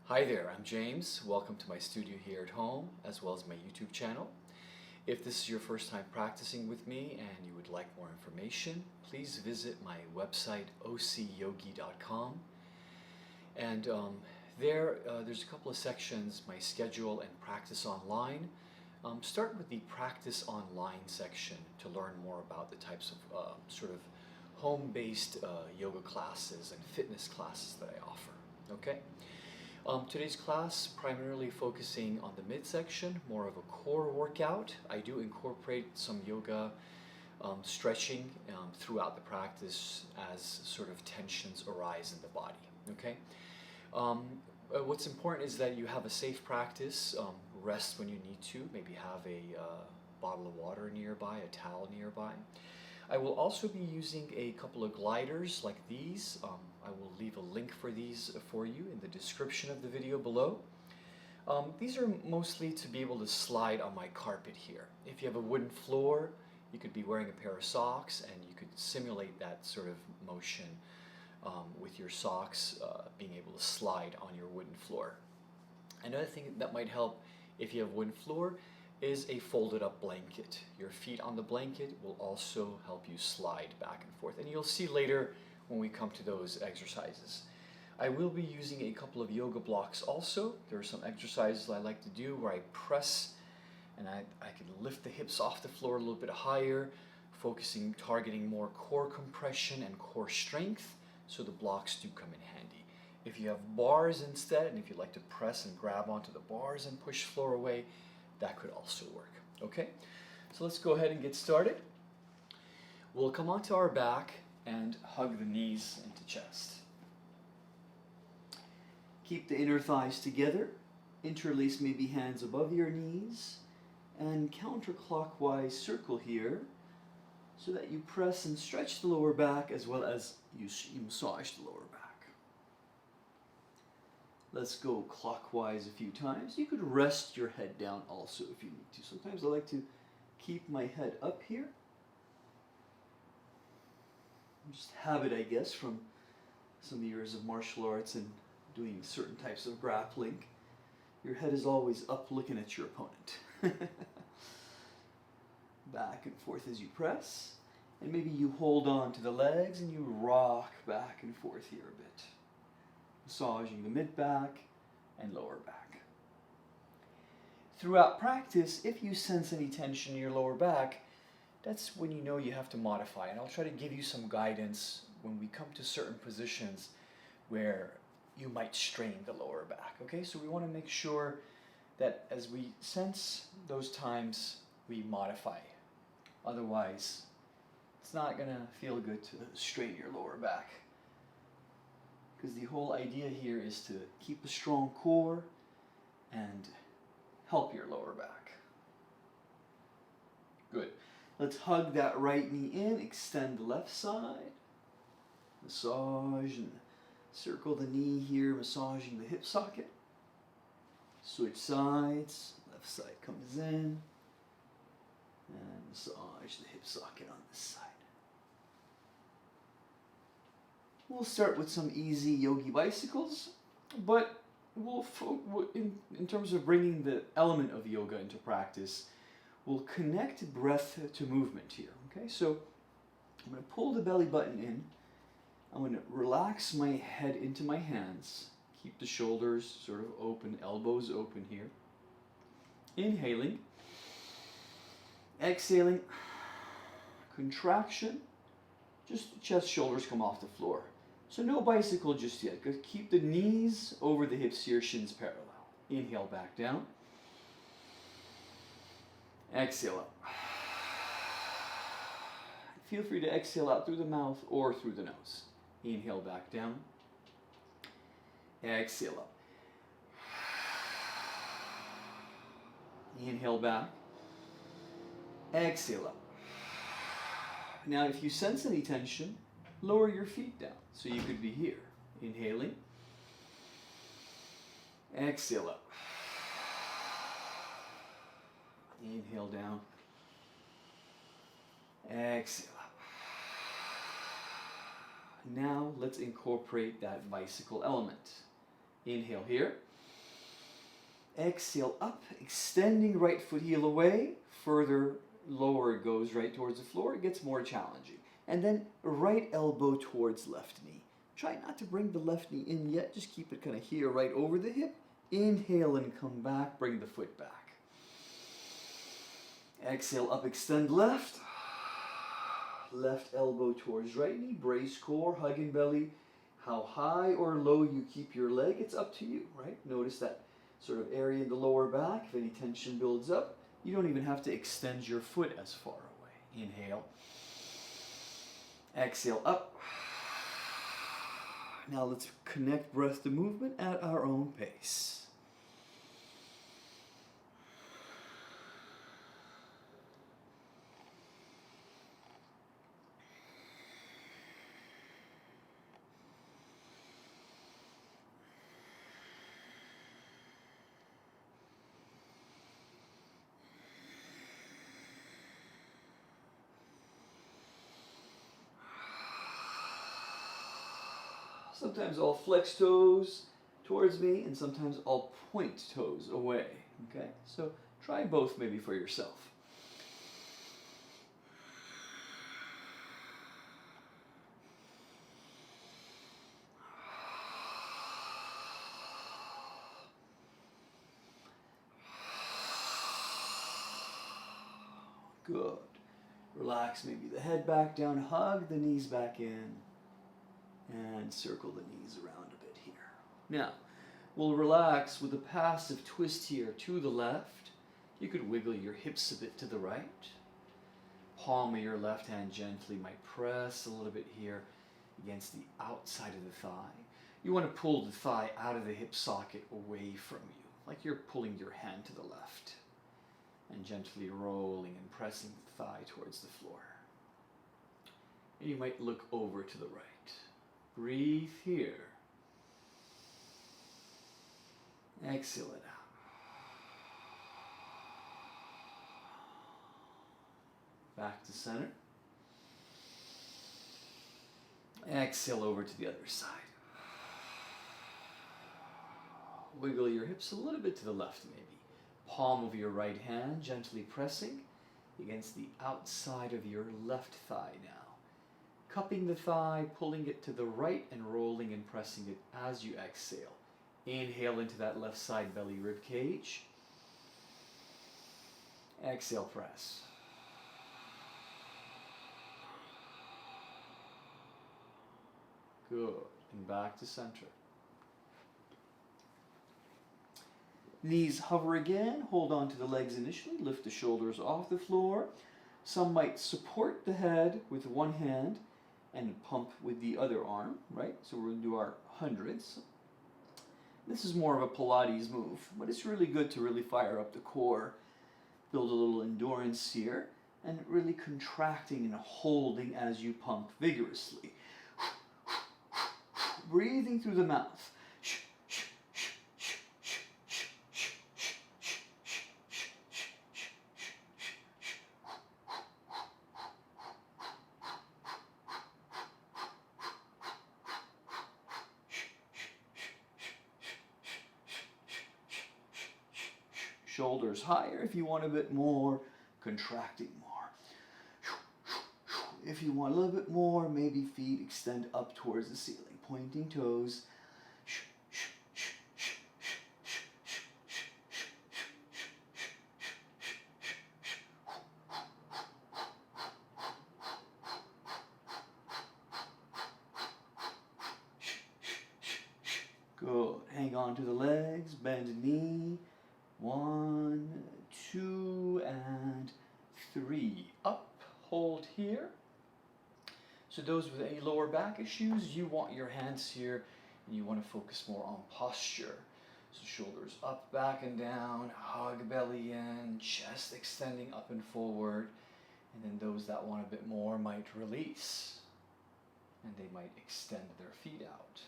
Hi there, I'm James. Welcome to my studio here at home, as well as my YouTube channel. If this is your first time practicing with me and you would like more information, please visit my website, ocyogi.com. And there's a couple of sections, my schedule and practice online. Start with the practice online section to learn more about the types of sort of home-based yoga classes and fitness classes that I offer. Okay? Today's class primarily focusing on the midsection, more of a core workout. I do incorporate some yoga stretching throughout the practice as sort of tensions arise in the body. Okay. What's important is that you have a safe practice. Rest when you need to. Maybe have a bottle of water nearby, a towel nearby. I will also be using a couple of gliders like these. I will leave a link for these for you in the description of the video below. These are mostly to be able to slide on my carpet here. If you have a wooden floor, you could be wearing a pair of socks and you could simulate that sort of motion with your socks being able to slide on your wooden floor. Another thing that might help if you have a wooden floor is a folded up blanket. Your feet on the blanket will also help you slide back and forth. And you'll see later when we come to those exercises. I will be using a couple of yoga blocks also. There are some exercises I like to do where I press and I can lift the hips off the floor a little bit higher, targeting more core compression and core strength, so the blocks do come in handy. If you have bars instead, and if you like to press and grab onto the bars and push floor away, that could also work. Okay, so let's go ahead and get started. We'll come onto our back and hug the knees into chest. Keep the inner thighs together. Interlace maybe hands above your knees and counterclockwise circle here so that you press and stretch the lower back as well as you massage the lower back. Let's go clockwise a few times. You could rest your head down also if you need to. Sometimes I like to keep my head up here. Just habit, I guess, from some years of martial arts and doing certain types of grappling. Your head is always up looking at your opponent. Back and forth as you press. And maybe you hold on to the legs and you rock back and forth here a bit. Massaging the mid-back and lower back. Throughout practice, if you sense any tension in your lower back, that's when you know you have to modify. And I'll try to give you some guidance when we come to certain positions where you might strain the lower back. Okay, so we want to make sure that as we sense those times, we modify. Otherwise, it's not going to feel good to strain your lower back. Because the whole idea here is to keep a strong core and help your lower back. Good. Let's hug that right knee in, extend the left side. Massage and circle the knee here, massaging the hip socket. Switch sides, left side comes in. And massage the hip socket on this side. We'll start with some easy yogi bicycles, but in terms of bringing the element of yoga into practice, we'll connect breath to movement here. Okay, so I'm going to pull the belly button in. I'm going to relax my head into my hands. Keep the shoulders sort of open, elbows open here. Inhaling. Exhaling. Contraction. Just the chest, shoulders come off the floor. So no bicycle just yet. Keep the knees over the hips here, shins parallel. Inhale back down. Exhale up. Feel free to exhale out through the mouth or through the nose. Inhale back down. Exhale up. Inhale back. Exhale up. Now if you sense any tension, lower your feet down. So you could be here. Inhaling. Exhale up. Inhale down. Exhale up. Now let's incorporate that bicycle element. Inhale here. Exhale up, extending right foot heel away. Further lower it goes, right towards the floor. It gets more challenging. And then right elbow towards left knee. Try not to bring the left knee in yet. Just keep it kind of here, right over the hip. Inhale and come back. Bring the foot back. Exhale up, extend left. Left elbow towards right knee. Brace core, hugging belly. How high or low you keep your leg, it's up to you, right? Notice that sort of area in the lower back. If any tension builds up, you don't even have to extend your foot as far away. Inhale. Exhale up. Now let's connect breath to movement at our own pace. Sometimes I'll flex toes towards me, and sometimes I'll point toes away. Okay, so try both maybe for yourself. Good. Relax maybe the head back down, hug the knees back in, and circle the knees around a bit here. Now, we'll relax with a passive twist here to the left. You could wiggle your hips a bit to the right. Palm of your left hand gently might press a little bit here against the outside of the thigh. You want to pull the thigh out of the hip socket away from you, like you're pulling your hand to the left, and gently rolling and pressing the thigh towards the floor. And you might look over to the right. Breathe here. Exhale it out. Back to center. Exhale over to the other side. Wiggle your hips a little bit to the left maybe. Palm of your right hand gently pressing against the outside of your left thigh now. Cupping the thigh, pulling it to the right and rolling and pressing it as you exhale. Inhale into that left side belly rib cage. Exhale, press. Good. And back to center. Knees hover again. Hold on to the legs initially. Lift the shoulders off the floor. Some might support the head with one hand and pump with the other arm, right? So we're going to do our hundreds. This is more of a Pilates move, but it's really good to really fire up the core, build a little endurance here, and really contracting and holding as you pump vigorously. Breathing through the mouth. Shoulders higher if you want a bit more, contracting more. If you want a little bit more, maybe feet extend up towards the ceiling, pointing toes. Good. Hang on to the legs, bend the knee. 1, 2, and 3. Up, hold here. So those with any lower back issues, you want your hands here and you want to focus more on posture. So shoulders up, back and down, hug belly in, chest extending up and forward. And then those that want a bit more might release and they might extend their feet out.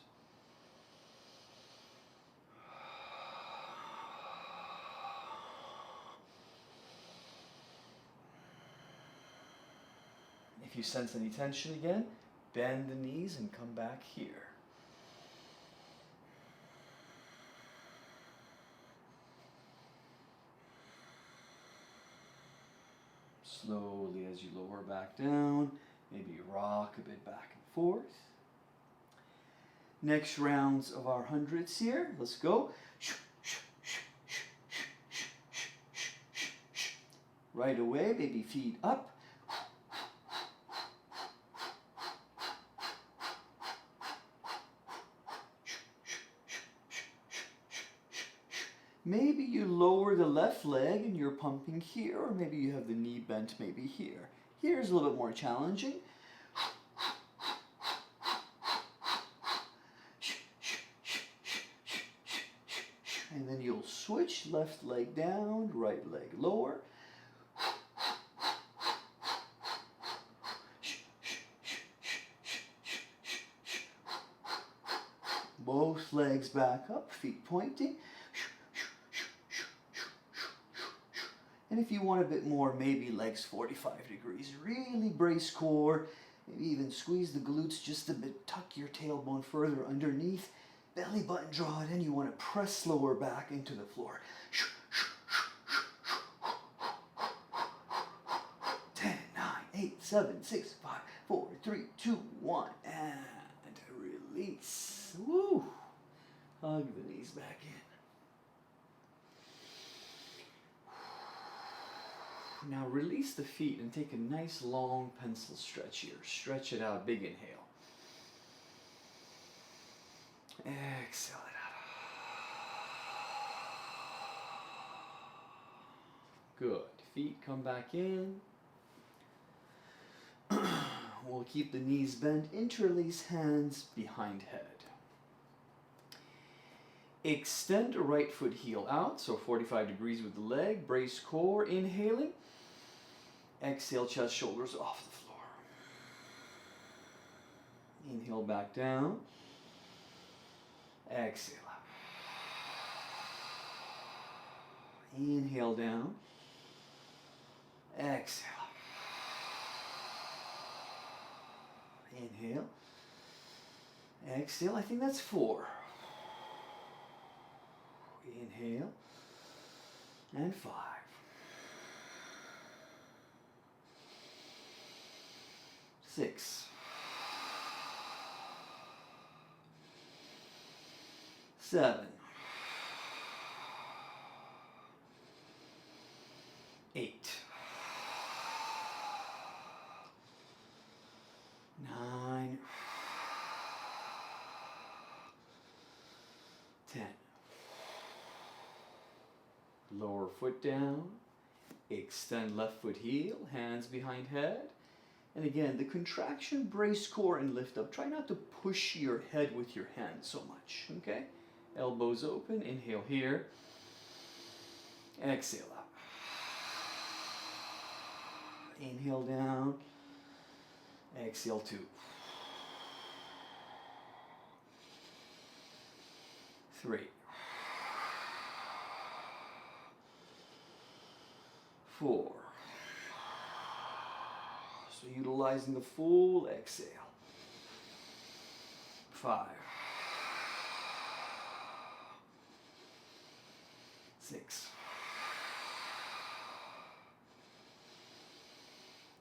If you sense any tension again, bend the knees and come back here. Slowly as you lower back down, maybe rock a bit back and forth. Next rounds of our hundreds here. Let's go. Right away, maybe feet up. Maybe you lower the left leg and you're pumping here, or maybe you have the knee bent maybe here. Here's a little bit more challenging. And then you'll switch, left leg down, right leg lower. Both legs back up, feet pointing. And if you want a bit more, maybe legs 45 degrees. Really brace core. Maybe even squeeze the glutes just a bit. Tuck your tailbone further underneath. Belly button draw it in. You want to press lower back into the floor. 10, 9, 8, 7, 6, 5, 4, 3, 2, 1. And release. Woo! Hug the knees back in. Now release the feet and take a nice long pencil stretch here. Stretch it out, big inhale. Exhale it out. Good. Feet come back in. We'll keep the knees bent. Interlace hands behind head. Extend the right foot heel out, so 45 degrees with the leg. Brace core, inhaling. Exhale, chest, shoulders off the floor. Inhale back down. Exhale up. Inhale down. Exhale up. Inhale. Exhale. I think that's 4. Inhale. And 5. 6. 7. 8. 9. 10. Lower foot down. Extend left foot heel, hands behind head. And again, the contraction, brace core, and lift up. Try not to push your head with your hands so much, okay? Elbows open, inhale here. Exhale up. Inhale down. Exhale 2. 3. 4. So utilizing the full exhale. 5. 6.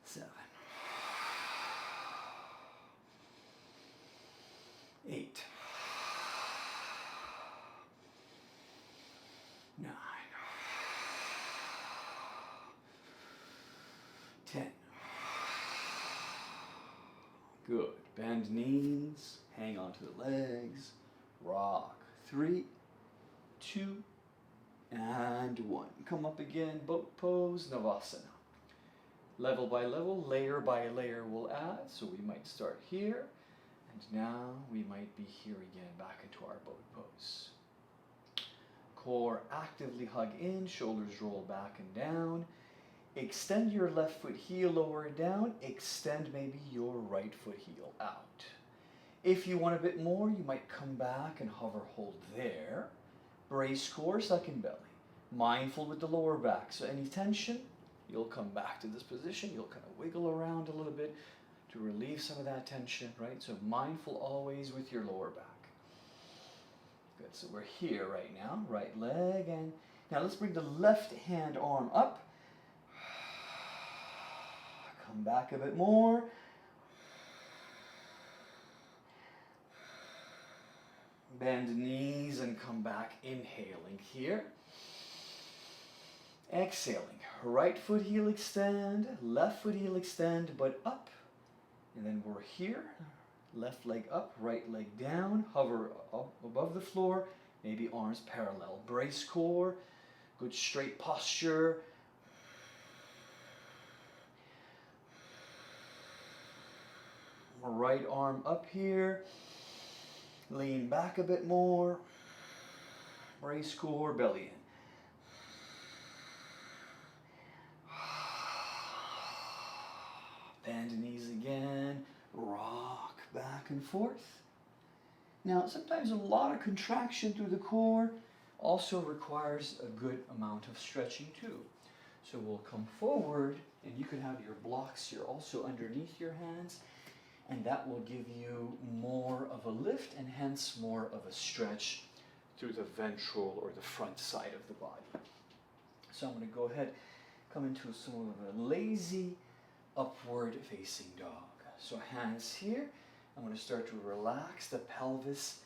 7. 8. 9. 10. Good. Bend knees, hang onto the legs, rock. 3, 2, and 1. Come up again, boat pose, Navasana. Level by level, layer by layer we'll add. So we might start here, and now we might be here again, back into our boat pose. Core actively hug in, shoulders roll back and down. Extend your left foot heel lower down. Extend maybe your right foot heel out. If you want a bit more, you might come back and hover hold there. Brace core, second belly. Mindful with the lower back. So any tension, you'll come back to this position. You'll kind of wiggle around a little bit to relieve some of that tension, right? So mindful always with your lower back. Good, so we're here right now. Right leg, and now let's bring the left hand arm up. Come back a bit more. Bend the knees and come back, inhaling here. Exhaling, right foot heel extend, left foot heel extend, but up. And then we're here, left leg up, right leg down, hover up above the floor, maybe arms parallel. Brace core, good straight posture. Right arm up here, lean back a bit more, brace core, belly in. Bend the knees again, rock back and forth. Now, sometimes a lot of contraction through the core also requires a good amount of stretching too. So we'll come forward, and you can have your blocks here also underneath your hands, and that will give you more of a lift and hence more of a stretch through the ventral or the front side of the body. So I'm going to go ahead, come into some of a lazy upward facing dog. So hands here. I'm going to start to relax the pelvis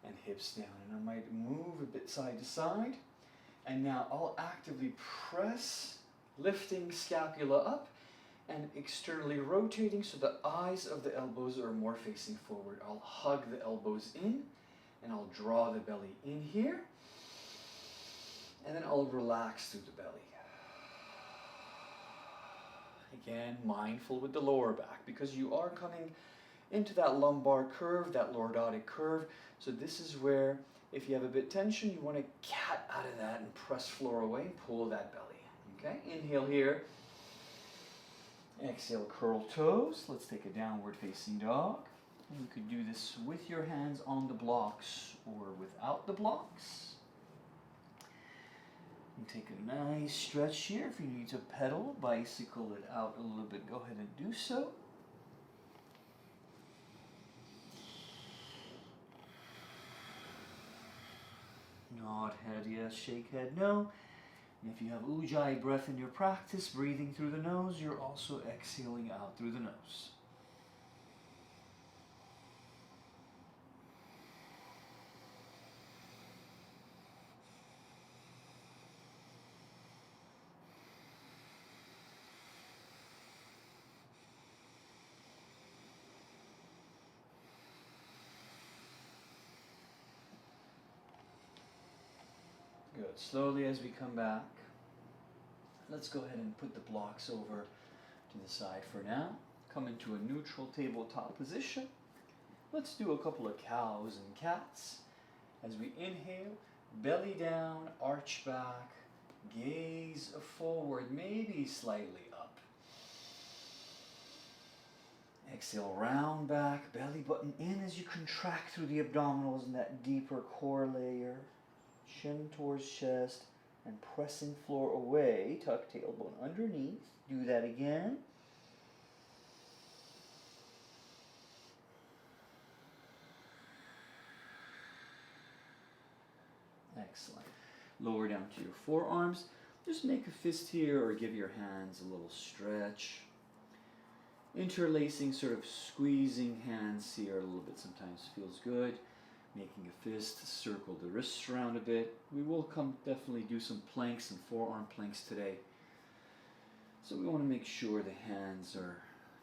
and hips down, and I might move a bit side to side. And now I'll actively press, lifting scapula up and externally rotating so the eyes of the elbows are more facing forward. I'll hug the elbows in and I'll draw the belly in here, and then I'll relax through the belly. Again, mindful with the lower back, because you are coming into that lumbar curve, that lordotic curve. So this is where, if you have a bit tension, you want to cat out of that and press floor away and pull that belly. Okay, inhale here. Exhale, curl toes. Let's take a downward facing dog. And you could do this with your hands on the blocks or without the blocks. And take a nice stretch here. If you need to pedal, bicycle it out a little bit, go ahead and do so. Nod head yes, shake head no. And if you have Ujjayi breath in your practice, breathing through the nose, you're also exhaling out through the nose. Good. Slowly as we come back, let's go ahead and put the blocks over to the side for now. Come into a neutral tabletop position. Let's do a couple of cows and cats. As we inhale, belly down, arch back, gaze forward, maybe slightly up. Exhale, round back, belly button in as you contract through the abdominals in that deeper core layer. Chin towards chest and pressing floor away. Tuck tailbone underneath. Do that again. Excellent. Lower down to your forearms. Just make a fist here or give your hands a little stretch. Interlacing, sort of squeezing hands here a little bit sometimes feels good. Making a fist, circle the wrists around a bit. We will definitely do some planks and forearm planks today. So we want to make sure the hands are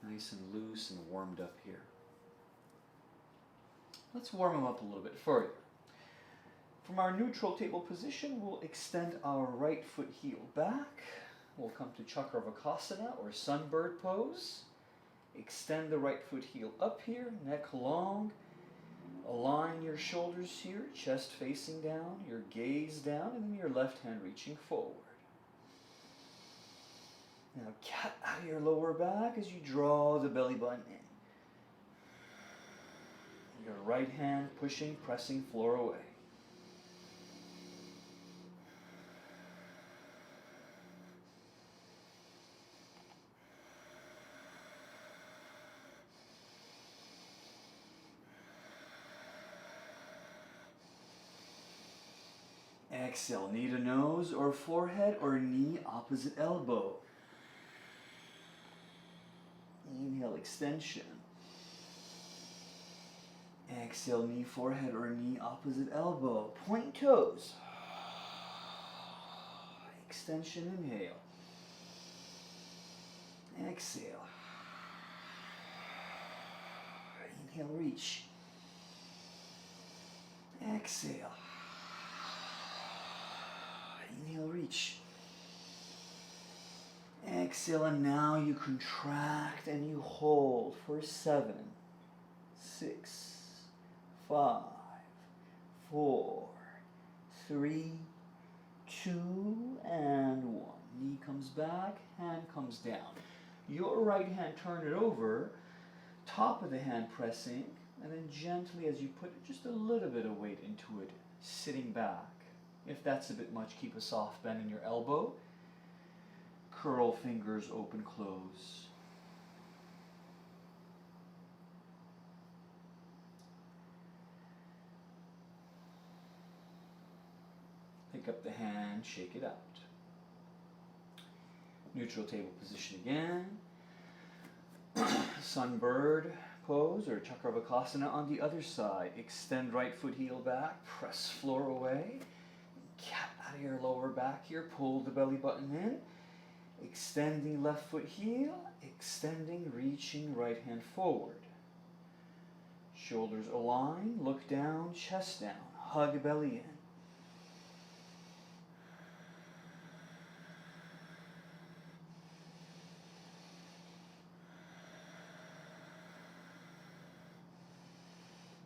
nice and loose and warmed up here. Let's warm them up a little bit further. From our neutral table position, we'll extend our right foot heel back. We'll come to Chakravakasana or sunbird pose. Extend the right foot heel up here, neck long. Align your shoulders here, chest facing down, your gaze down, and then your left hand reaching forward. Now cat out of your lower back as you draw the belly button in. Your right hand pushing, pressing floor away. Exhale, knee to nose or forehead or knee opposite elbow. Inhale, extension. Exhale, knee, forehead, or knee, opposite elbow. Point toes. Extension, inhale. Exhale. Inhale, reach. Exhale. Inhale, reach. Exhale, and now you contract and you hold for 7, 6, 5, 4, 3, 2, and 1. Knee comes back, hand comes down. Your right hand, turn it over, top of the hand pressing, and then gently as you put just a little bit of weight into it, sitting back. If that's a bit much, keep a soft bend in your elbow. Curl fingers, open, close. Pick up the hand, shake it out. Neutral table position again. Sunbird pose or Chakravakasana on the other side. Extend right foot heel back, press floor away. Get out of your lower back here, pull the belly button in. Extending left foot heel, extending, reaching right hand forward. Shoulders align, look down, chest down, hug belly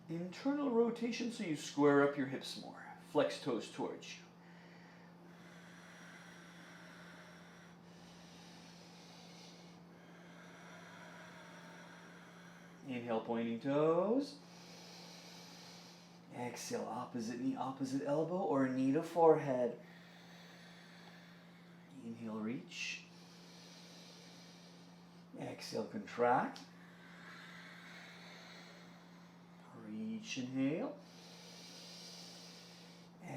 in. Internal rotation so you square up your hips more. Flex toes towards you. Inhale, pointing toes. Exhale, opposite knee, opposite elbow, or knee to forehead. Inhale, reach. Exhale, contract. Reach, inhale.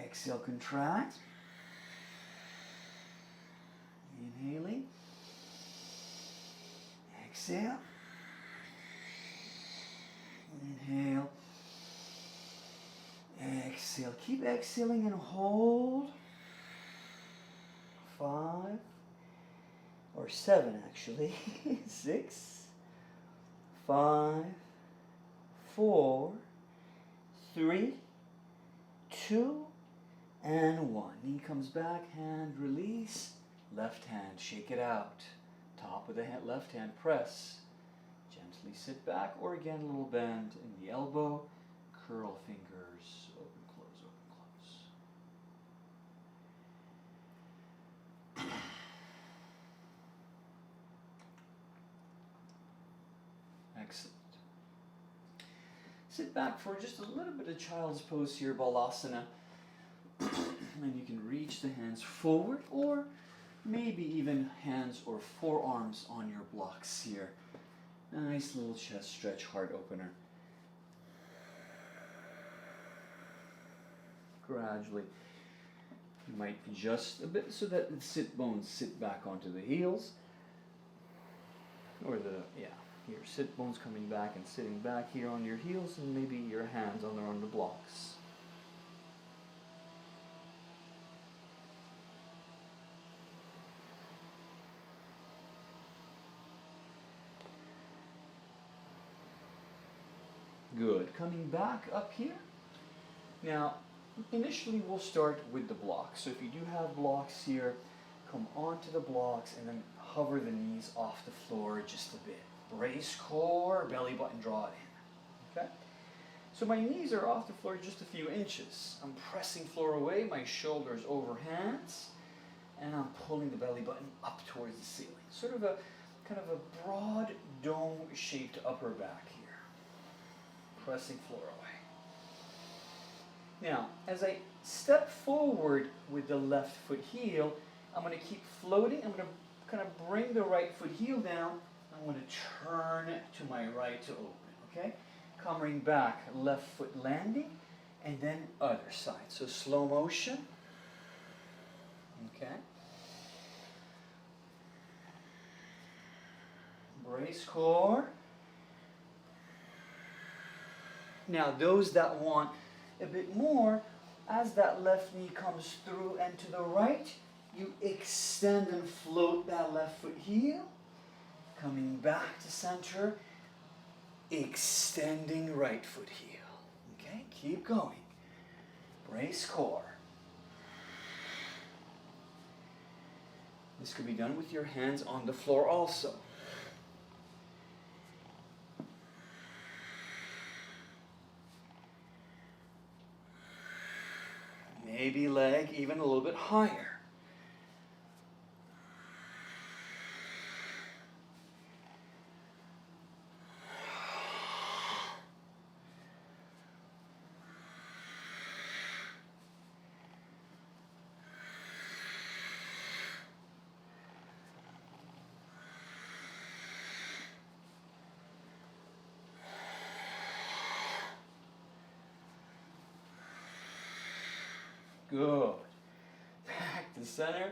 Exhale, contract. Inhaling. Exhale. Inhale. Exhale. Keep exhaling and hold. 5 or 7 actually. 6, 5, 4, 3, 2, and 1. Knee comes back, hand release. Left hand, shake it out. Top of the hand, left hand, press. Gently sit back, or again, a little bend in the elbow. Curl fingers, open, close, open, close. Excellent. Sit back for just a little bit of child's pose here, Balasana. And you can reach the hands forward, or maybe even hands or forearms on your blocks here. Nice little chest stretch, heart opener. Gradually, you might adjust a bit so that the sit bones sit back onto the heels. Or your sit bones coming back and sitting back here on your heels, and maybe your hands on the blocks. Good. Coming back up here. Now, initially we'll start with the blocks. So if you do have blocks here, come onto the blocks and then hover the knees off the floor just a bit. Brace core, belly button, draw it in. Okay? So my knees are off the floor just a few inches. I'm pressing floor away, my shoulders over hands, and I'm pulling the belly button up towards the ceiling. Sort of a kind of a broad dome-shaped upper back here. Pressing floor away. Now, as I step forward with the left foot heel, I'm going to keep floating. I'm going to kind of bring the right foot heel down. I'm going to turn to my right to open, okay? Coming back, left foot landing, and then other side. So slow motion, okay? Brace core. Now those that want a bit more, as that left knee comes through and to the right, you extend and float that left foot heel. Coming back to center, extending right foot heel. Okay, keep going. Brace core. This could be done with your hands on the floor also. Maybe leg even a little bit higher. Good. Back to center.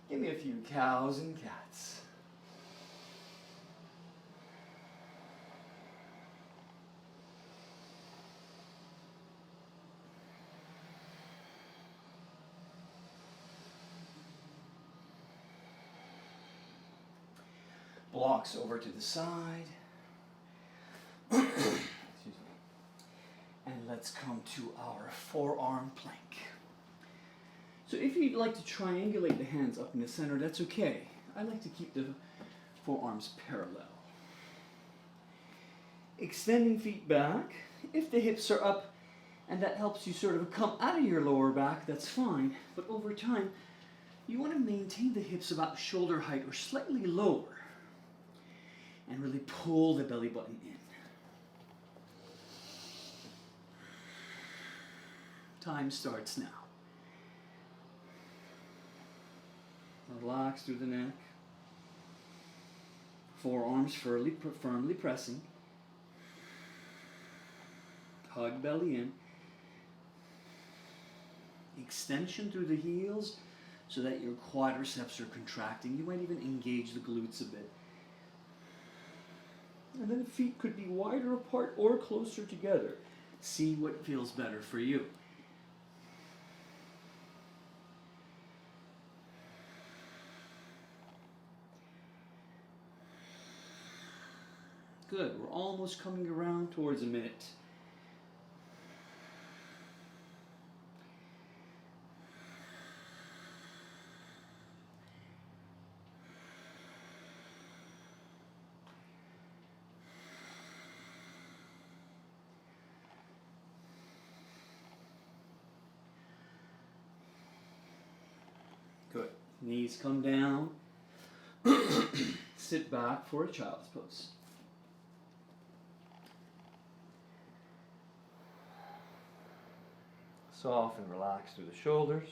Give me a few cows and cats. Blocks over to the side. Excuse me. And let's come to our forearm plank. So if you'd like to triangulate the hands up in the center, that's okay. I like to keep the forearms parallel. Extending feet back. If the hips are up and that helps you sort of come out of your lower back, that's fine. But over time, you want to maintain the hips about shoulder height or slightly lower. And really pull the belly button in. Time starts now. Relax through the neck. Forearms firmly pressing. Hug belly in. Extension through the heels so that your quadriceps are contracting. You might even engage the glutes a bit. And then the feet could be wider apart or closer together. See what feels better for you. Good, we're almost coming around towards a minute. Good, knees come down. Sit back for a child's pose. Soft and relax through the shoulders.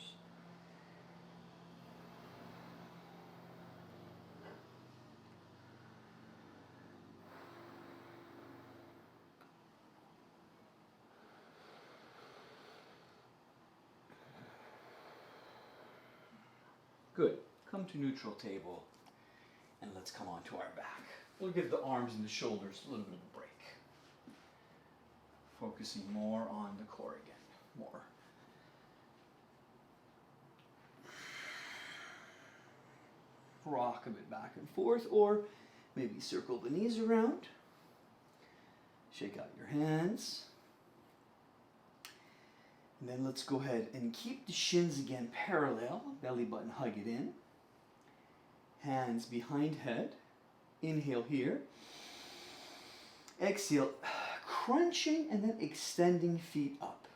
Good. Come to neutral table and let's come onto our back. We'll give the arms and the shoulders a little bit of a break. Focusing more on the core again. More. Rock a bit back and forth, or maybe circle the knees around. Shake out your hands. And then let's go ahead and keep the shins again parallel. Belly button, hug it in. Hands behind head. Inhale here. Exhale, crunching and then extending feet up.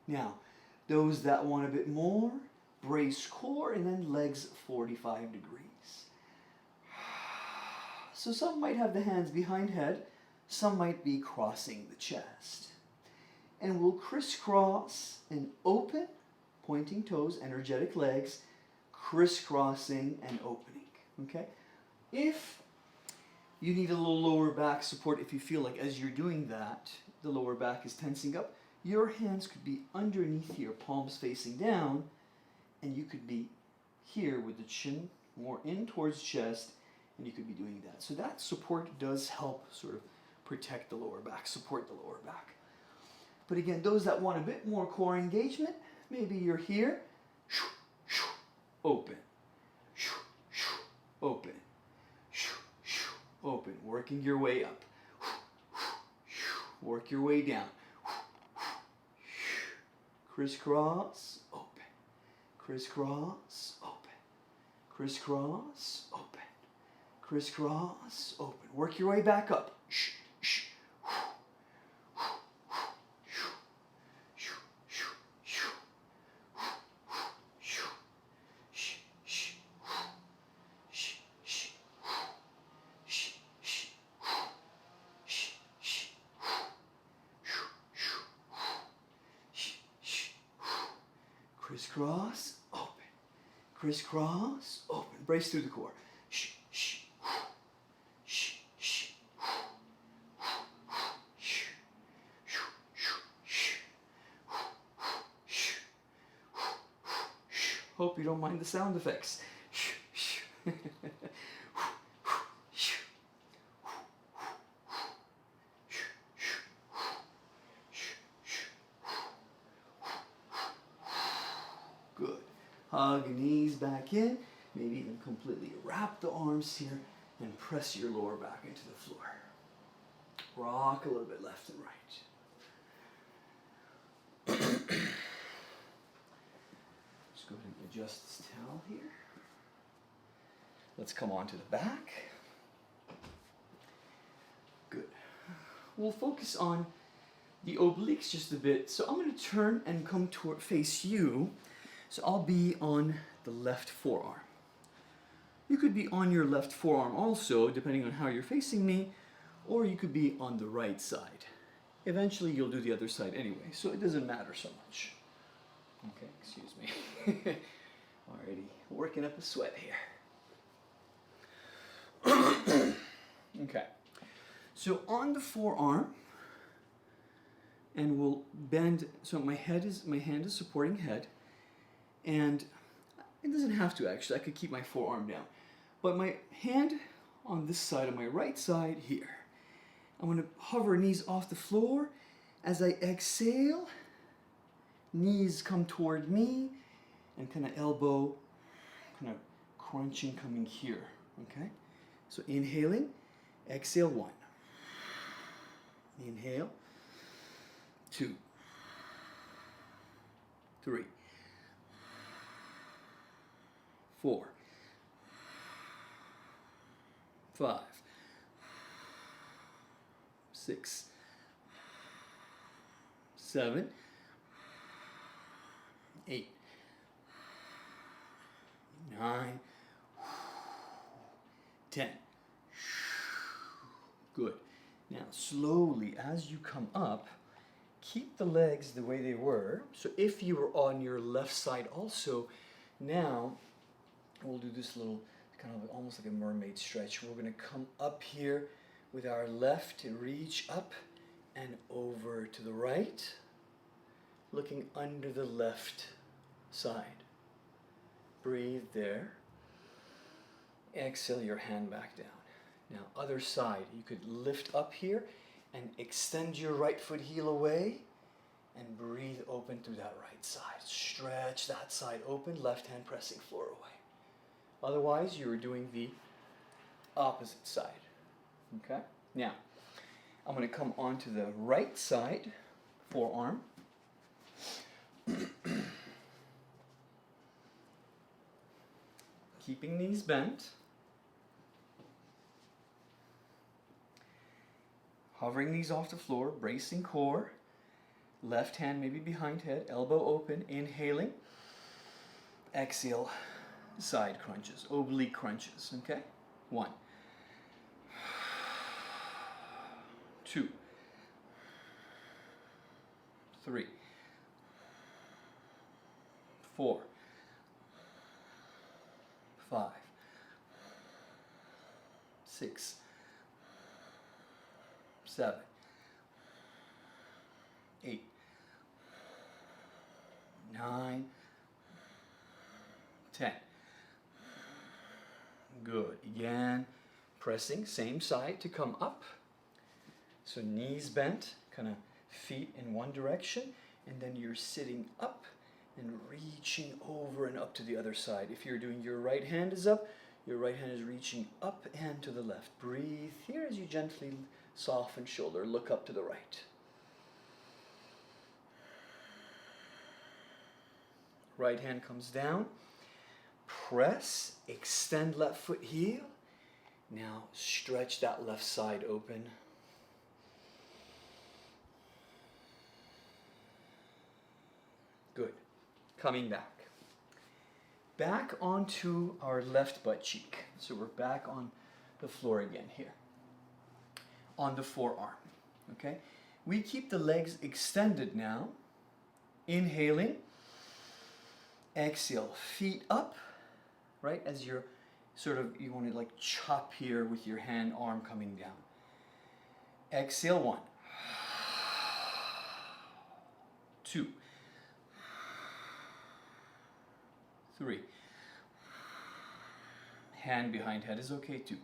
Now, those that want a bit more, brace core and then legs 45 degrees. So some might have the hands behind head, some might be crossing the chest. And we'll crisscross and open, pointing toes, energetic legs, crisscrossing and opening, okay? If you need a little lower back support, if you feel like as you're doing that, the lower back is tensing up, your hands could be underneath here, palms facing down, and you could be here with the chin more in towards chest And you could be doing that. So that support does help sort of protect the lower back, support the lower back. But again, those that want a bit more core engagement, maybe you're here, open, open, open, working your way up, work your way down, crisscross, open, crisscross, open, crisscross, open, crisscross, open, work your way back up. Crisscross, open. Crisscross, open. Brace through the core. Hope you don't mind the sound effects. Good. Hug knees back in. Maybe even completely wrap the arms here and press your lower back into the floor. Rock a little bit left and right. Just go ahead and adjust this towel here. Let's come on to the back. Good. We'll focus on the obliques just a bit. So I'm going to turn and come toward face you. So I'll be on the left forearm. You could be on your left forearm also, depending on how you're facing me, or you could be on the right side. Eventually you'll do the other side anyway, so it doesn't matter so much. Okay, excuse me. Already working up a sweat here. Okay, so on the forearm, and we'll bend, so my hand is supporting head, and it doesn't have to actually, I could keep my forearm down. But my hand on this side, on my right side here. I'm going to hover knees off the floor. As I exhale, knees come toward me, and kind of elbow, kind of crunching coming here, okay? So inhaling, exhale 1. Inhale, 2, 3, 4, 5, 6, 7, 8, 9, 10. Good. Now slowly as you come up, keep the legs the way they were. So if you were on your left side also, now we'll do this little kind of almost like a mermaid stretch. We're going to come up here with our left and reach up and over to the right, looking under the left side. Breathe there. Exhale your hand back down. Now other side, you could lift up here and extend your right foot heel away and breathe open through that right side. Stretch that side open, left hand pressing floor away. Otherwise, you're doing the opposite side. Okay? Now, I'm going to come onto the right side, forearm. Keeping knees bent. Hovering knees off the floor, bracing core. Left hand maybe behind head, elbow open, inhaling. Exhale, side crunches, oblique crunches, okay? 1, 2, 3, 4, 5, 6, 7, 8, 9, 10. Good. Again, Pressing, same side to come up. So knees bent, kind of feet in one direction, and then you're sitting up and reaching over and up to the other side. If you're doing your right hand is up, your right hand is reaching up and to the left. Breathe here as you gently soften shoulder, look up to the right. Right hand comes down, press, extend left foot heel. Now stretch that left side open. Good. Coming back. Back onto our left butt cheek. So we're back on the floor again here. On the forearm. Okay? We keep the legs extended now. Inhaling. Exhale. Feet up. Right? As you're you want to like chop here with your hand, arm coming down. Exhale. 1. 2. 3. Hand behind head is okay too.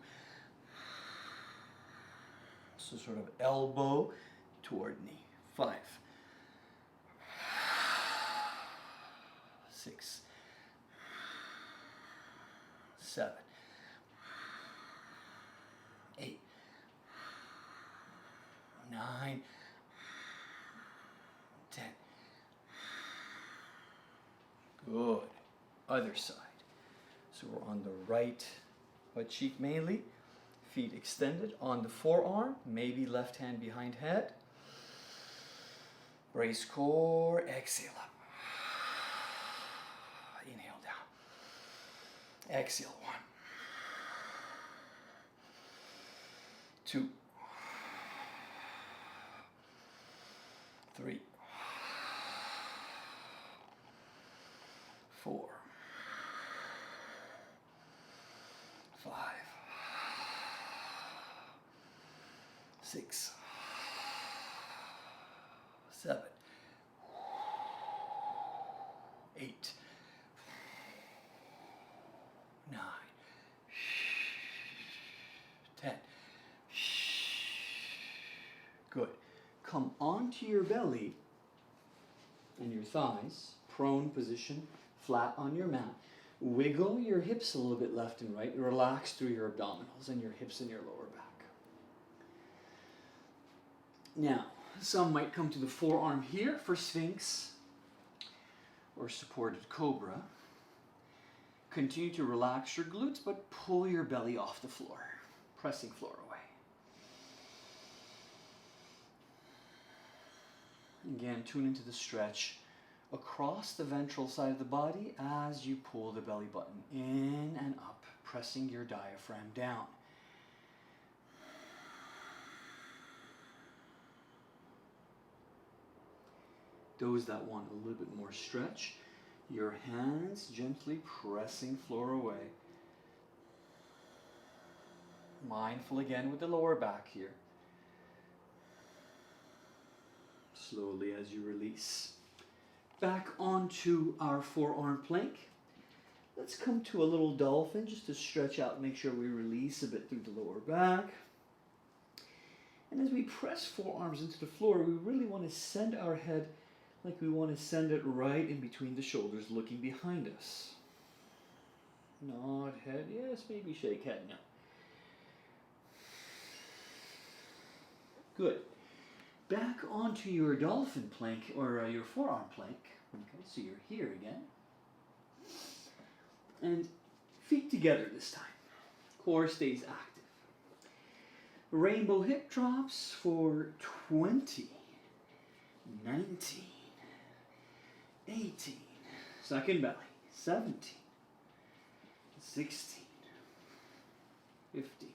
So sort of elbow toward knee. 5. 6. 7. 8. 9. 10. Good. Other side. So we're on the right butt cheek mainly. Feet extended on the forearm. Maybe left hand behind head. Brace core. Exhale up. Inhale down. Exhale. 1. 2. 3. 4. 5. 6. 7. 8. 9. 10. Good. Come onto your belly and your thighs, prone position, flat on your mat. Wiggle your hips a little bit left and right. Relax through your abdominals and your hips and your lower back. Now, some might come to the forearm here for Sphinx or supported cobra. Continue to relax your glutes, but pull your belly off the floor, pressing floor away. Again, tune into the stretch across the ventral side of the body as you pull the belly button in and up, pressing your diaphragm down. Those that want a little bit more stretch, your hands gently pressing floor away. Mindful again with the lower back here. Slowly as you release. Back onto our forearm plank. Let's come to a little dolphin just to stretch out, make sure we release a bit through the lower back. And as we press forearms into the floor, we really want to send our head like we want to send it right in between the shoulders, looking behind us. Nod head, yes, maybe shake head, no. Good. Back onto your dolphin plank, or your forearm plank. Okay, so you're here again. And feet together this time. Core stays active. Rainbow hip drops for 20, 19, 18, second belly, 17, 16, 15,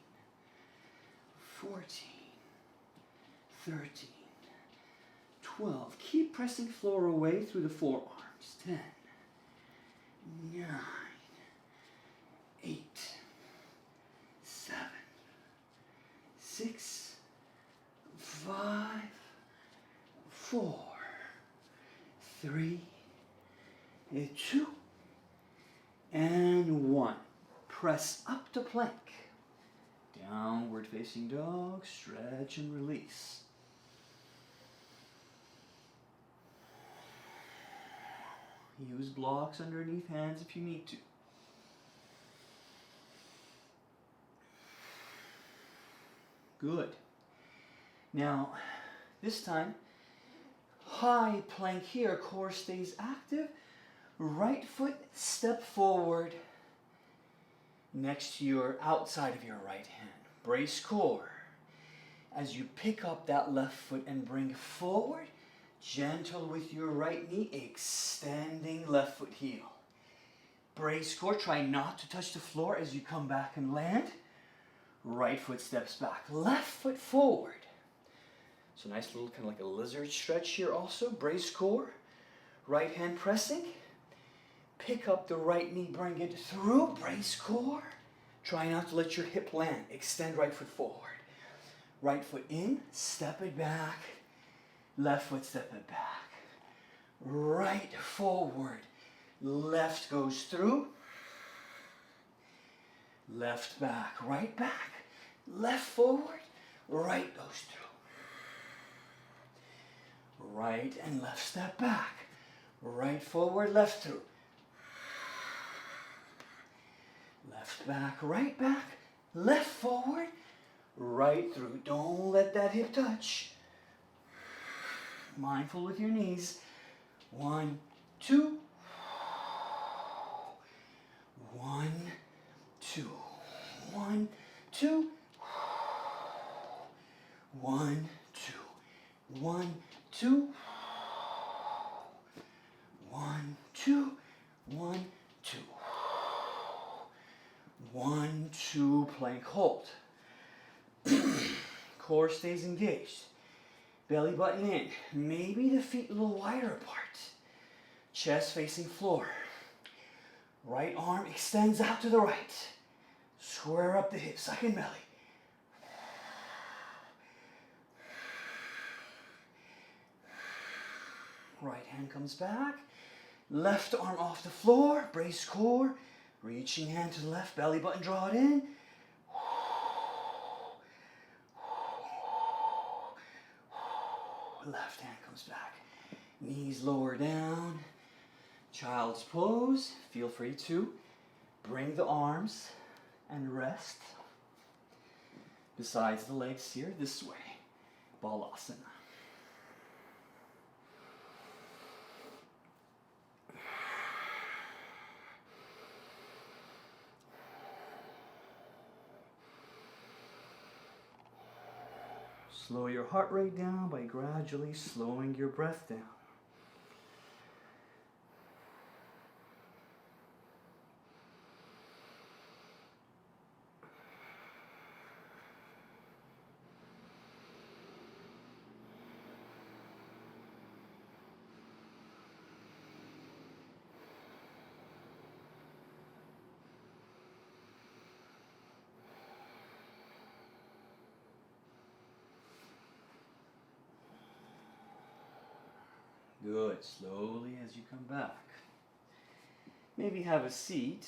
14, 13, 12. Keep pressing floor away through the forearms. 10, 9, 8, 7, 6, 5, 4, 3, 2, and 1. Press up to plank. Downward facing dog, stretch and release. Use blocks underneath hands if you need to. Good. Now, this time, high plank here, core stays active. Right foot step forward next to your outside of your right hand. Brace core. As you pick up that left foot and bring it forward, gentle with your right knee, extending left foot heel. Brace core, try not to touch the floor as you come back and land. Right foot steps back, left foot forward. So nice little kind of like a lizard stretch here also. Brace core, right hand pressing. Pick up the right knee, bring it through, brace core. Try not to let your hip land. Extend right foot forward. Right foot in, step it back. Left foot step it back. Right forward. Left goes through. Left back, right back. Left forward, right goes through. Right and left step back. Right forward, left through. Left back, left forward, right through. Don't let that hip touch. Mindful with your knees. 1, 2. 1, 2. 1, 2. 1, 2. 1, 2. 1, 2. 1, 2. 1, 2, plank hold. Core stays engaged. Belly button in. Maybe the feet a little wider apart. Chest facing floor. Right arm extends out to the right. Square up the hips, second belly. Right hand comes back. Left arm off the floor. Brace core. Reaching hand to the left, belly button, draw it in. Left hand comes back. Knees lower down. Child's pose. Feel free to bring the arms and rest besides the legs here this way. Balasana. Slow your heart rate down by gradually slowing your breath down. Good. Slowly as you come back. Maybe have a seat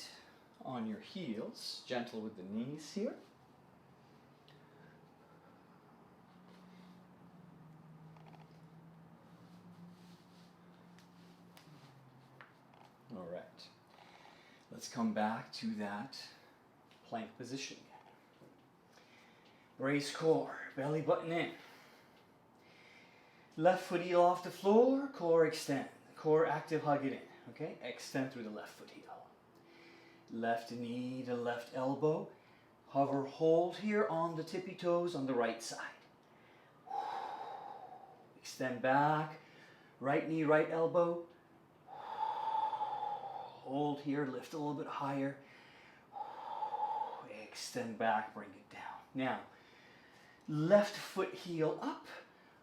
on your heels, gentle with the knees here. All right. Let's come back to that plank position. Brace core, belly button in. Left foot heel off the floor, core extend. Core active, hug it in. Okay, extend through the left foot heel. Left knee to left elbow. Hover, hold here on the tippy toes on the right side. Extend back. Right knee, right elbow. Hold here, lift a little bit higher. Extend back, bring it down. Now, left foot heel up.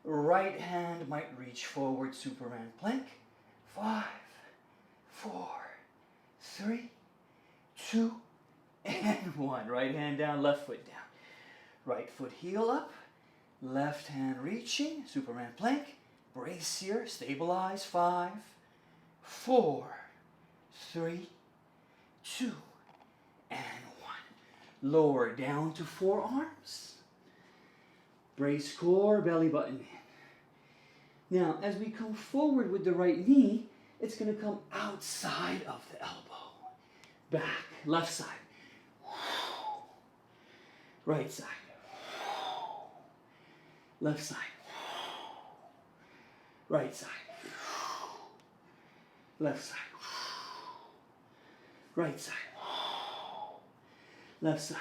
Right hand might reach forward, Superman plank. 5, 4, 3, 2, and 1. Right hand down, left foot down. Right foot heel up. Left hand reaching, Superman plank. Brace here, stabilize. 5, 4, 3, 2, and 1. Lower down to forearms. Brace core, belly button in. Now, as we come forward with the right knee, it's going to come outside of the elbow. Back, left side. Right side. Left side. Right side. Left side. Right side. Left side.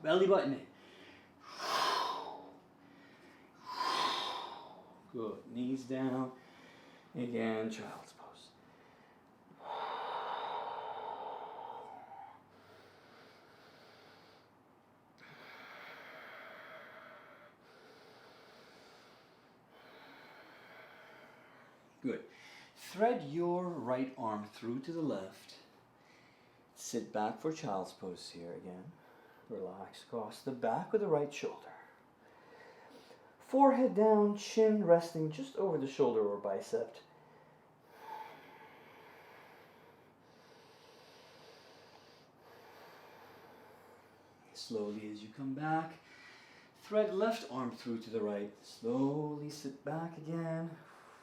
Belly button in. Good. Knees down. Again, child's pose. Good. Thread your right arm through to the left. Sit back for child's pose here again. Relax across the back with the right shoulder. Forehead down, chin resting just over the shoulder or bicep. Slowly as you come back, thread left arm through to the right. Slowly sit back again.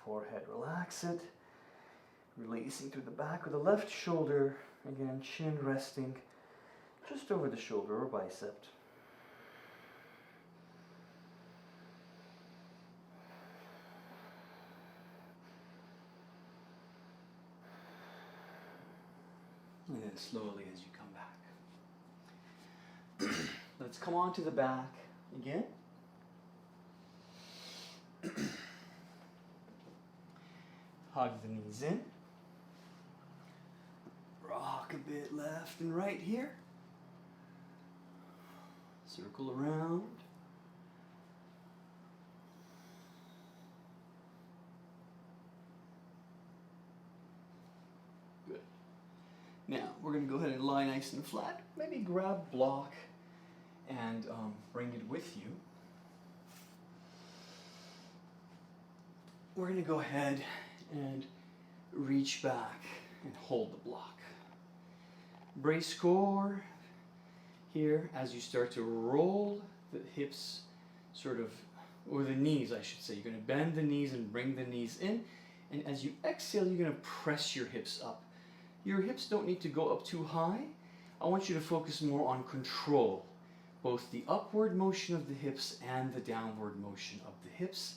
Forehead, relax it. Releasing through the back of the left shoulder. Again, chin resting just over the shoulder or bicep. And then slowly as you come back. Let's come on to the back again. Hug the knees in. Rock a bit left and right here. Circle around. Good. Now, we're going to go ahead and lie nice and flat. Maybe grab block and bring it with you. We're going to go ahead and reach back and hold the block. Brace core here as you start to roll the hips or the knees I should say. You're going to bend the knees and bring the knees in, and as you exhale you're going to press your hips up. Your hips don't need to go up too high. I want you to focus more on control, both the upward motion of the hips and the downward motion of the hips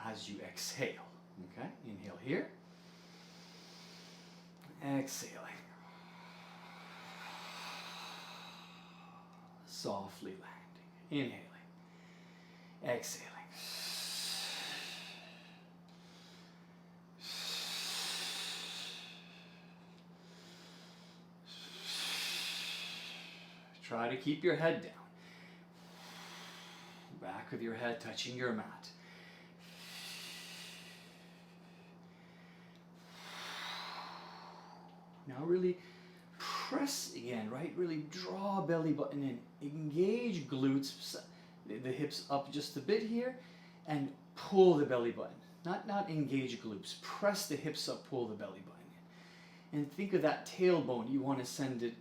as you exhale. Okay, inhale here, exhaling. Softly landing, inhaling, exhaling. Try to keep your head down. Back of your head touching your mat. Now really press again, right? Really draw belly button in. Engage glutes, the hips up just a bit here, and pull the belly button. Not engage glutes. Press the hips up, pull the belly button in. And think of that tailbone. You want to send it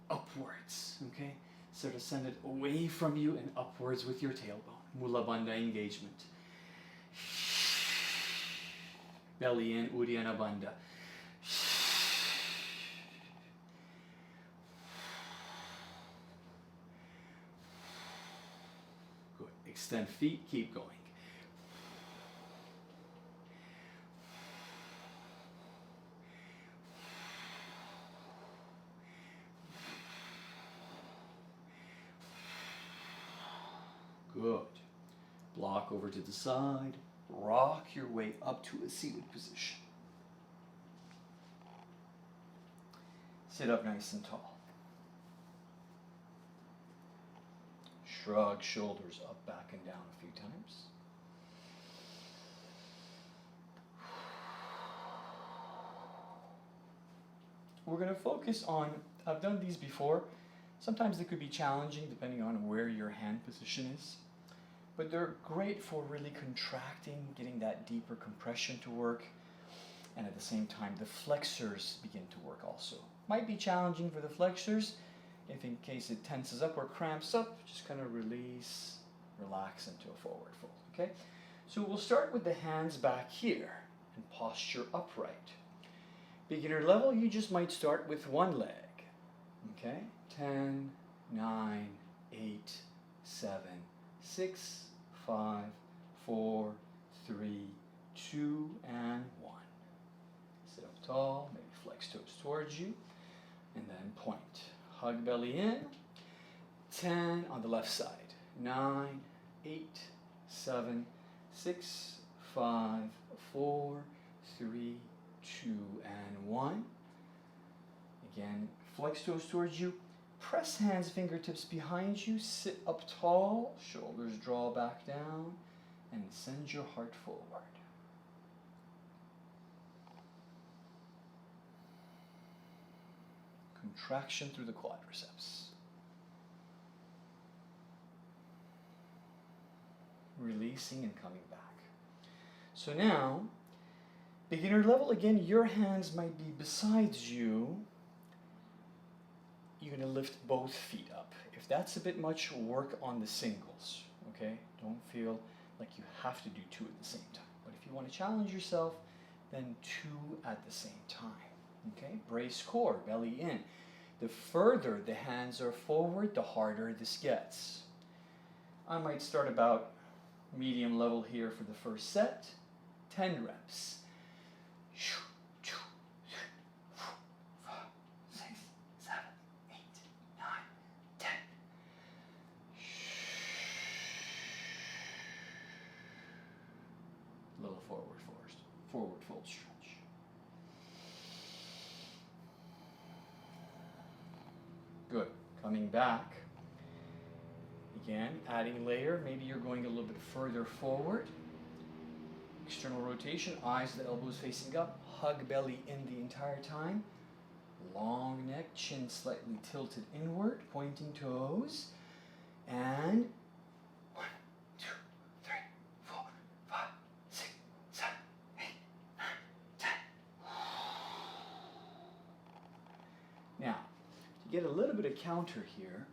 upwards, okay? Sort of send it away from you and upwards with your tailbone. Mula Bandha engagement. Belly in, Uddiyana Bandha. Good. Extend feet, keep going. Good. Block over to the side. Rock your way up to a seated position. Sit up nice and tall. Shrug shoulders up, back, and down a few times. We're going to focus on, I've done these before. Sometimes they could be challenging depending on where your hand position is. But they're great for really contracting, getting that deeper compression to work. And at the same time, the flexors begin to work also. Might be challenging for the flexors, If in case it tenses up or cramps up, just kind of release, relax into a forward fold, okay? So we'll start with the hands back here and posture upright. Beginner level, you just might start with one leg, okay? 10, 9, 8, 7, 6, 5, 4, 3, 2, and 1. Sit up tall, maybe flex toes towards you, and then point. Hug belly in. 10 on the left side. 9, 8, 7, 6, 5, 4, 3, 2, and 1. Again, flex toes towards you. Press hands, fingertips behind you. Sit up tall. Shoulders draw back down. And send your heart forward. Contraction through the quadriceps. Releasing and coming back. So now, beginner level, again, your hands might be besides you. You're going to lift both feet up. If that's a bit much, work on the singles, okay? Don't feel like you have to do two at the same time. But if you want to challenge yourself, then two at the same time, okay? Brace core, belly in. The further the hands are forward, the harder this gets. I might start about medium level here for the first set. 10 reps. 6, 7, 8, 9, 10. Little forward first. Forward fold stretch. Good. Coming back. Again, adding layer. Maybe you're going a little bit further forward. External rotation, eyes to the elbows facing up. Hug belly in the entire time. Long neck, chin slightly tilted inward, pointing toes. And 1, 2, 3, 4, 5, 6, 7, 8, 9, 10. Now, to get a little bit of counter here,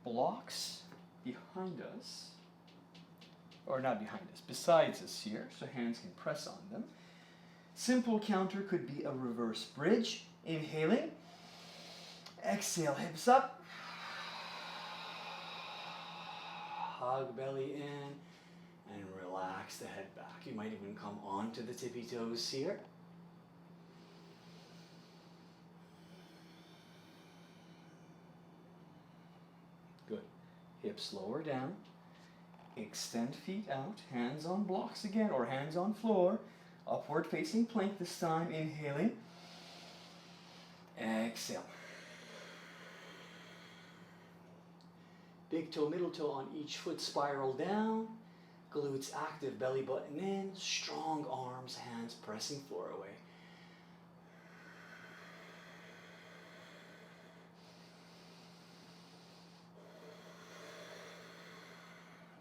blocks behind us, or not behind us, besides us here, so hands can press on them. Simple counter could be a reverse bridge. Inhaling, exhale, hips up, hug belly in, and relax the head back. You might even come onto the tippy toes here. Good. Hips lower down. Extend feet out, hands on blocks again, or hands on floor. Upward facing plank this time, inhaling. Exhale. Big toe, middle toe on each foot, spiral down. Glutes active, belly button in. Strong arms, hands pressing floor away.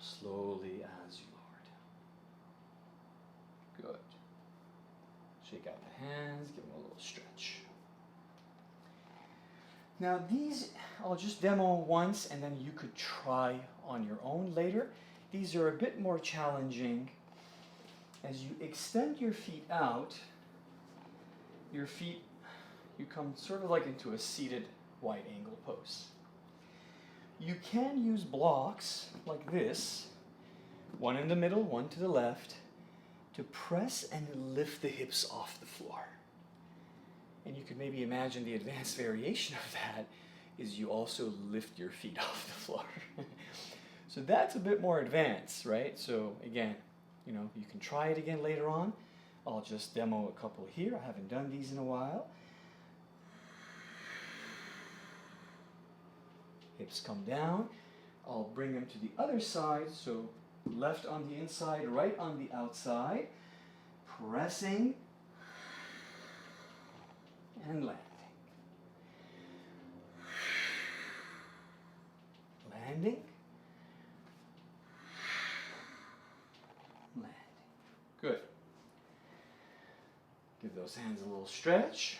Slowly as you lower down. Good. Shake out the hands, give them a little stretch. Now these, I'll just demo once and then you could try on your own later. These are a bit more challenging. As you extend your feet out, your feet, you come sort of like into a seated wide angle pose. You can use blocks like this, one in the middle, one to the left, to press and lift the hips off the floor. And you could maybe imagine the advanced variation of that is you also lift your feet off the floor. So that's a bit more advanced, right? So again, you know, you can try it again later on. I'll just demo a couple here. I haven't done these in a while. Hips come down. I'll bring them to the other side. So left on the inside, right on the outside. Pressing and landing. Landing. Landing. Good. Give those hands a little stretch.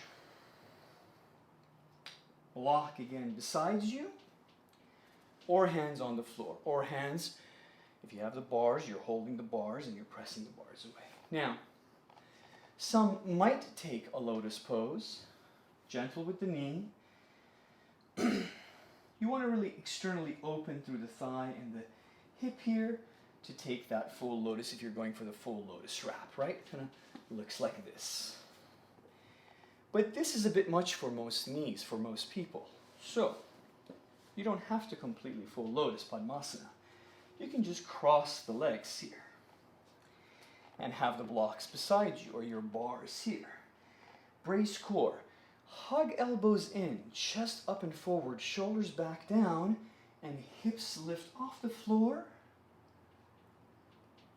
block again beside you, or hands on the floor, or hands, if you have the bars, you're holding the bars and you're pressing the bars away. Now, some might take a lotus pose, gentle with the knee. You want to really externally open through the thigh and the hip here to take that full lotus if you're going for the full lotus wrap, right? Kind of looks like this. But this is a bit much for most knees, for most people. So, you don't have to completely full lotus Padmasana. You can just cross the legs here and have the blocks beside you or your bars here. Brace core. Hug elbows in, chest up and forward, shoulders back down, and hips lift off the floor.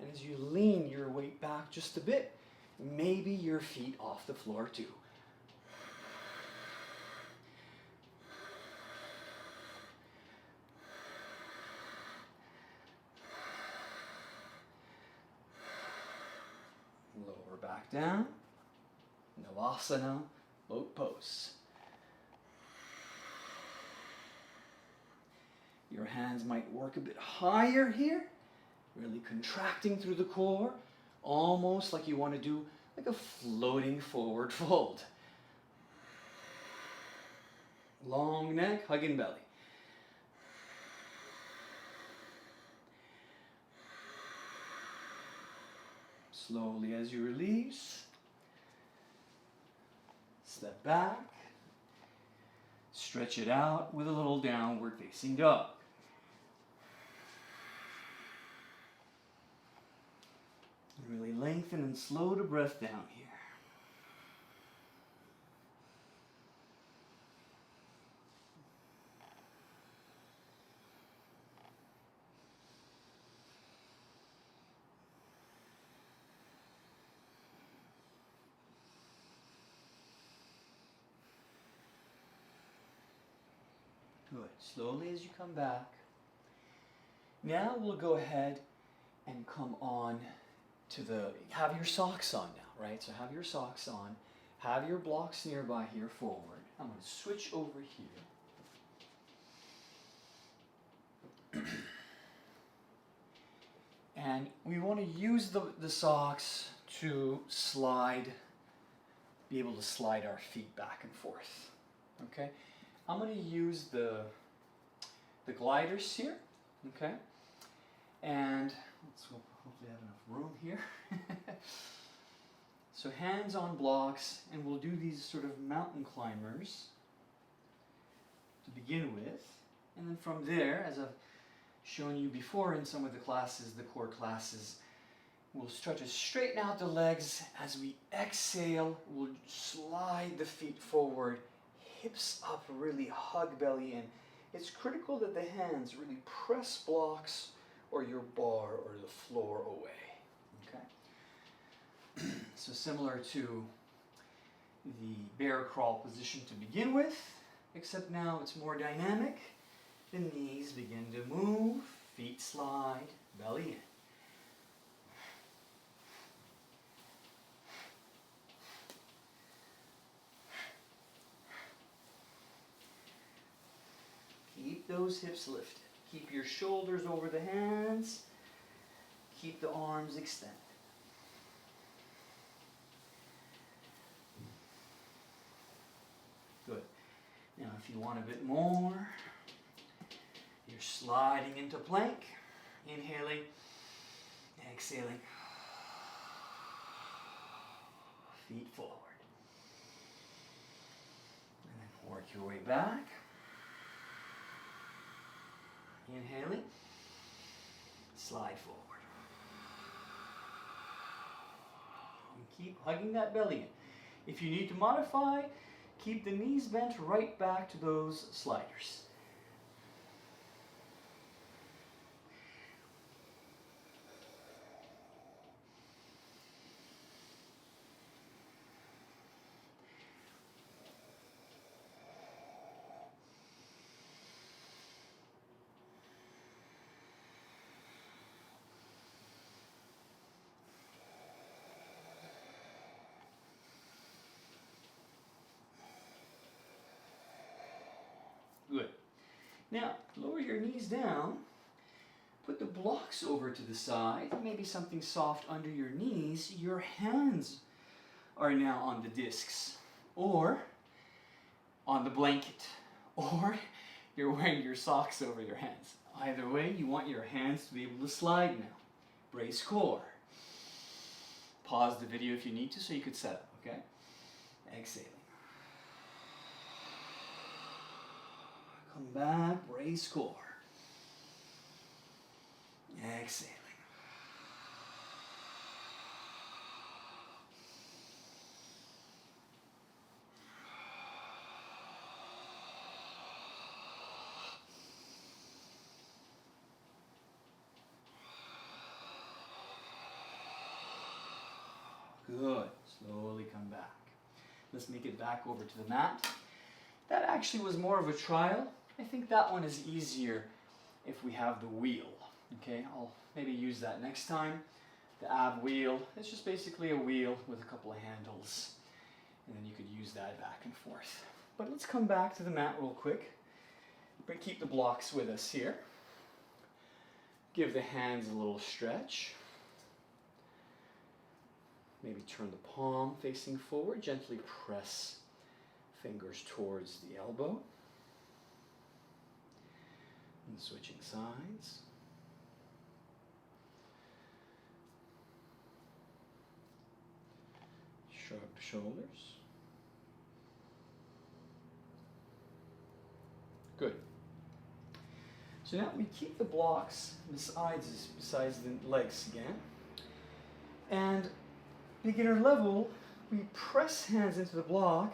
And as you lean your weight back just a bit, maybe your feet off the floor too. Lower back down. Navasana, boat pose. Your hands might work a bit higher here, really contracting through the core, almost like you want to do like a floating forward fold. Long neck, hugging belly. Slowly as you release, step back, stretch it out with a little downward facing dog. Really lengthen and slow the breath down here. Good. Slowly as you come back. Now we'll go ahead and come on to have your socks on now, right? So have your socks on. Have your blocks nearby here forward. I'm going to switch over here. And we want to use the socks to be able to slide our feet back and forth. Okay? I'm going to use the gliders here, okay? And let's hopefully have enough room here. So hands on blocks, and we'll do these sort of mountain climbers to begin with. And then from there, as I've shown you before in some of the classes, the core classes, we'll start to straighten out the legs. As we exhale, we'll slide the feet forward, hips up, really hug belly in. It's critical that the hands really press blocks or your bar or the floor away. Okay? So similar to the bear crawl position to begin with, except now it's more dynamic. The knees begin to move, feet slide, belly in. Keep those hips lifted. Keep your shoulders over the hands. Keep the arms extended. Good. Now if you want a bit more, you're sliding into plank. Inhaling, exhaling. Feet forward. And then work your way back. Inhaling, slide forward. And keep hugging that belly in. If you need to modify, keep the knees bent right back to those sliders. Now, lower your knees down. Put the blocks over to the side. Maybe something soft under your knees. Your hands are now on the discs. Or on the blanket. Or you're wearing your socks over your hands. Either way, you want your hands to be able to slide now. Brace core. Pause the video if you need to so you could set up, okay? Exhaling. Come back, brace core. Exhaling. Good. Slowly come back. Let's make it back over to the mat. That actually was more of a trial. I think that one is easier if we have the wheel. Okay, I'll maybe use that next time. The ab wheel. It's just basically a wheel with a couple of handles. And then you could use that back and forth. But let's come back to the mat real quick. But keep the blocks with us here. Give the hands a little stretch. Maybe turn the palm facing forward. Gently press fingers towards the elbow. And switching sides. Shrug the shoulders. Good. So now we keep the blocks besides the legs again. And beginner level, we press hands into the block,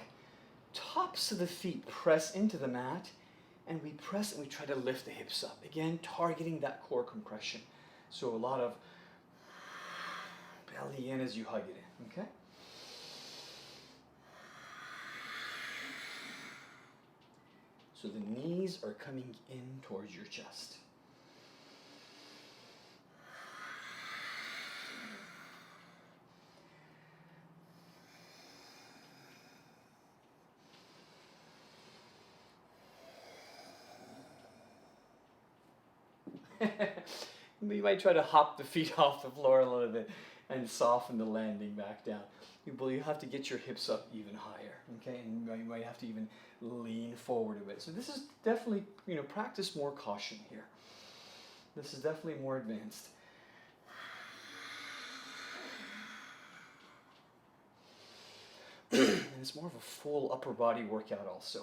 tops of the feet press into the mat, and we press and we try to lift the hips up. Again, targeting that core compression. So a lot of belly in as you hug it in, okay? So the knees are coming in towards your chest. You might try to hop the feet off the floor a little bit and soften the landing back down. You have to get your hips up even higher, okay? And you might have to even lean forward a bit. So this is definitely, practice more caution here. This is definitely more advanced. And it's more of a full upper body workout also.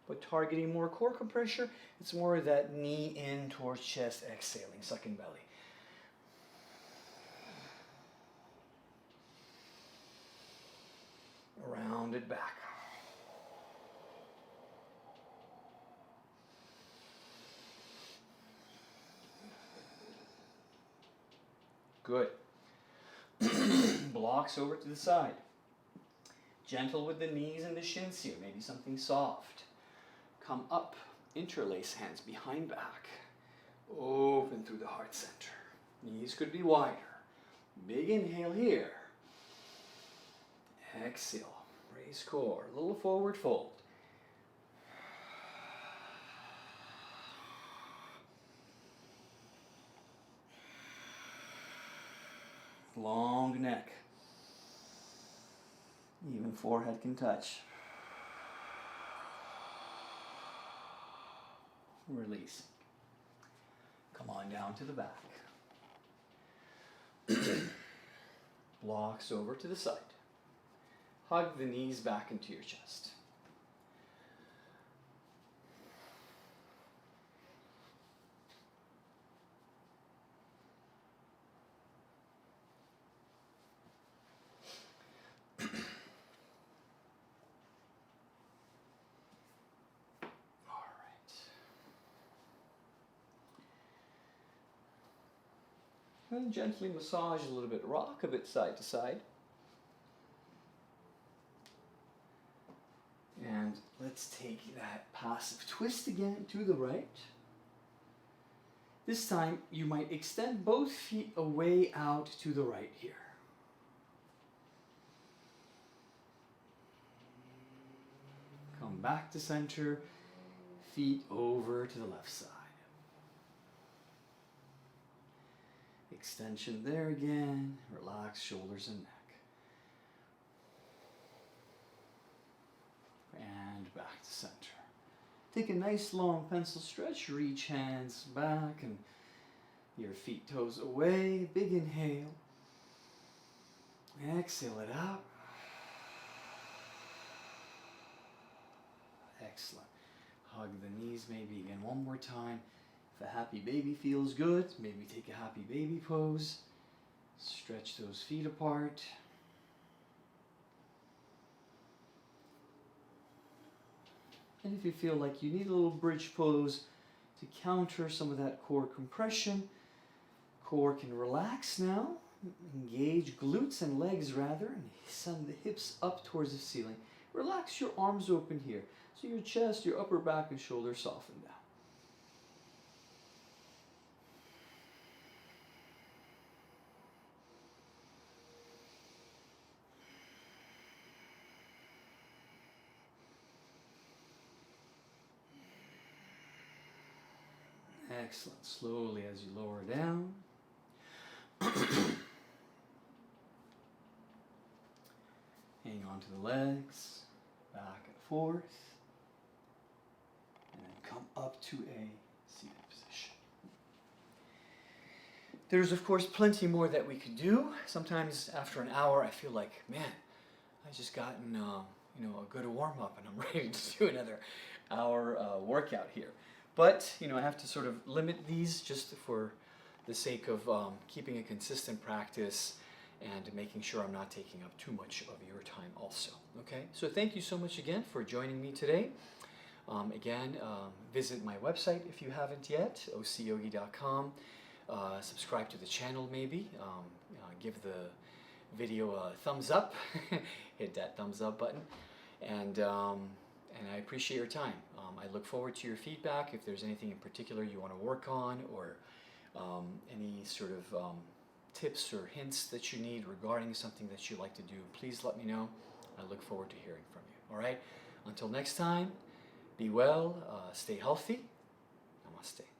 But targeting more core compression, it's more of that knee in towards chest, exhaling, sucking belly. Round it back. Good. Blocks over to the side. Gentle with the knees and the shins here, maybe something soft. Come up, interlace hands behind back. Open through the heart center. Knees could be wider. Big inhale here. Exhale, raise core, a little forward fold. Long neck. Even forehead can touch. Release. Come on down to the back. Blocks over to the side. Hug the knees back into your chest. And gently massage a little bit, rock a bit side to side. And let's take that passive twist again to the right. This time you might extend both feet away out to the right here. Come back to center, feet over to the left side. Extension there again, relax shoulders and neck. And back to center. Take a nice long pencil stretch, reach hands back and your feet toes away. Big inhale. Exhale it out. Excellent. Hug the knees maybe again one more time. If a happy baby feels good, maybe take a happy baby pose. Stretch those feet apart. And if you feel like you need a little bridge pose to counter some of that core compression, core can relax now. Engage glutes and legs rather, and send the hips up towards the ceiling. Relax your arms open here, so your chest, your upper back and shoulders soften down. Excellent. Slowly as you lower down. Hang on to the legs, back and forth, and then come up to a seated position. There's of course plenty more that we could do. Sometimes after an hour I feel like, man, I just gotten a good warm up and I'm ready to do another hour workout here. But I have to sort of limit these just for the sake of keeping a consistent practice and making sure I'm not taking up too much of your time also. Okay, so thank you so much again for joining me today. Again, visit my website if you haven't yet, ocyogi.com. Subscribe to the channel maybe. Give the video a thumbs up. Hit that thumbs up button. And I appreciate your time. I look forward to your feedback. If there's anything in particular you want to work on, or any sort of tips or hints that you need regarding something that you'd like to do, please let me know. I look forward to hearing from you. All right? Until next time, be well, stay healthy. Namaste.